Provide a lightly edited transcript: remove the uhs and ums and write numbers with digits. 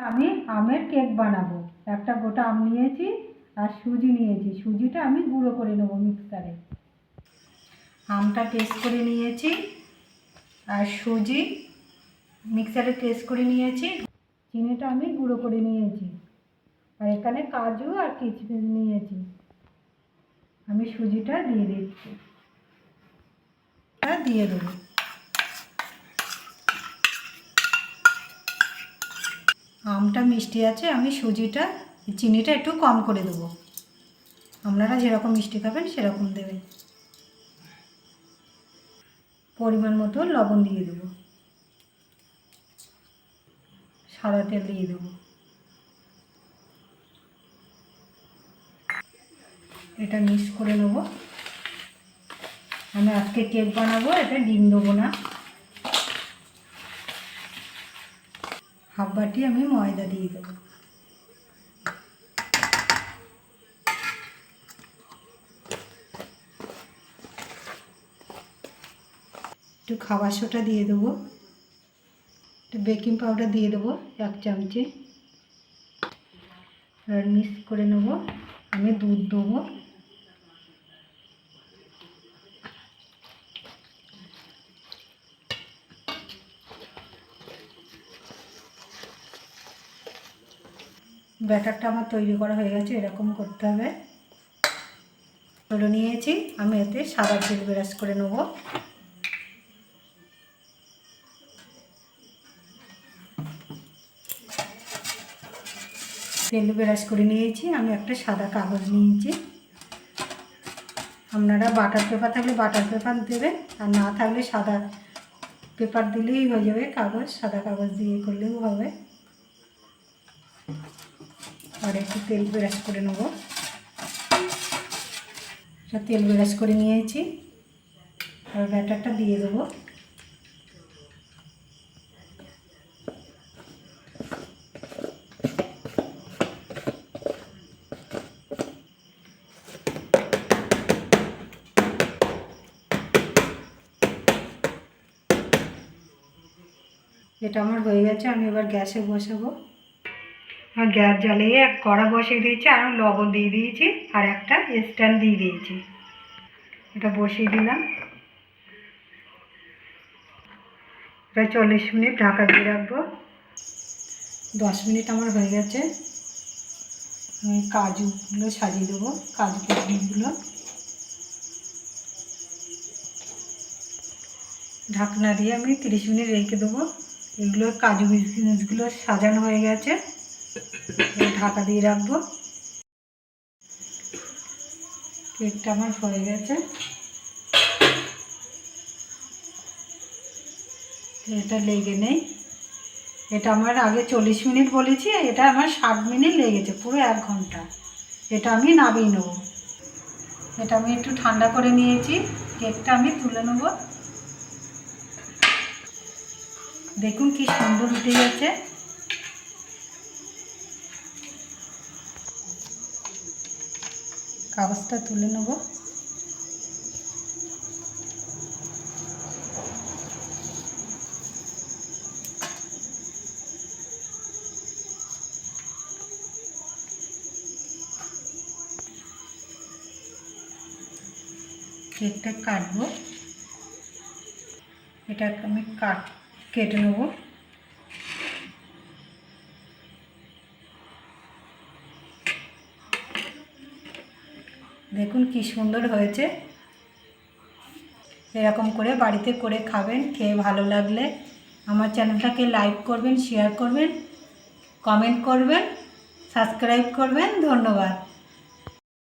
আমি আমের কেক বানাবো। একটা গোটা আম নিয়েছি আর সুজি নিয়েছি। সুজিটা আমি গুঁড়ো করে নেবো মিক্সারে। আমটা পেস্ট করে নিয়েছি আর সুজি মিক্সারে পেস্ট করে নিয়েছি। চিনিটা আমি গুঁড়ো করে নিয়েছি আর এখানে কাজু আর কিশমিশ নিয়েছি। আমি সুজিটা দিয়ে দিচ্ছি, দিয়ে দেবো। আমটা মিষ্টি আছে, আমি সুজিটা চিনিটা একটু কম করে দেবো। আপনারা যেরকম মিষ্টি খাবেন সেরকম দেবেন। পরিমাণ মতো লবণ দিয়ে দেবো, সাদা তেল দিয়ে দেবো। এটা মিক্স করে নেব। আমি আজকে কেক বানাবো, এটা ডিম দেবো না। হাফ বাটি আমি ময়দা দিয়ে দেবো। একটু খাবার সোডা দিয়ে দেবো, একটু বেকিং পাউডার দিয়ে দেবো 1 চামচি। আর মিক্স করে নেব। আমি দুধ দেবো, ব্যাটারটা আমার তৈরি করা হয়ে গেছে। এরকম করতে হবে। নিয়েছি আমি এতে সাদা তেল ব্রাশ করে নেব। তেল ব্রাশ করে নিয়েছি। আমি একটা সাদা কাগজ নিয়েছি। আপনারা বাটার পেপার থাকলে বাটার পেপার দেবেন, আর না থাকলে সাদা পেপার দিলেই হয়ে যাবে। কাগজ, সাদা কাগজ দিয়ে করলেও হবে। আর একটু তেল ব্রাশ করে নেব। তেল ব্রাশ করে নিয়েছি আর ব্যাটারটা দিয়ে দেবো। এটা আমার হয়ে গেছে। আমি এবার গ্যাসে বসাবো। আর গ্যাস জ্বালিয়ে এক কড়া বসিয়ে দিয়েছি আর লবণ দিয়ে দিয়েছি আর একটা স্ট্যান্ড দিয়ে দিয়েছি। এটা বসিয়ে দিলাম। প্রায় 40 মিনিট ঢাকা দিয়ে রাখবো। 10 মিনিট আমার হয়ে গেছে। আমি কাজুগুলো সাজিয়ে দেবো, কাজু কিশমিশগুলো। ঢাকনা দিয়ে আমি 30 মিনিট রেখে দেবো। এগুলো কাজু কিশমিশগুলো সাজানো হয়ে গেছে। ঢাকা দিয়ে রাখবো। কেকটা আমার হয়ে গেছে। এটা লেগে নেই। এটা আমার আগে 40 মিনিট বলেছি, এটা আমার 60 মিনিট লেগেছে, পুরো 1 ঘন্টা। এটা আমি নামিয়ে নেব। এটা আমি একটু ঠান্ডা করে নিয়েছি। কেকটা আমি তুলে নেব। দেখুন কি সুন্দর উঠে গেছে। কাগজটা তুলে নেব। কেকটা কাটবো। এটা আমি কেটে নেব। দেখুন কি সুন্দর হয়েছে। এরকম করে বাড়িতে করে খাবেন। খেয়ে ভালো লাগলে আমার চ্যানেলটাকে লাইক করবেন, শেয়ার করবেন, কমেন্ট করবেন, সাবস্ক্রাইব করবেন। ধন্যবাদ।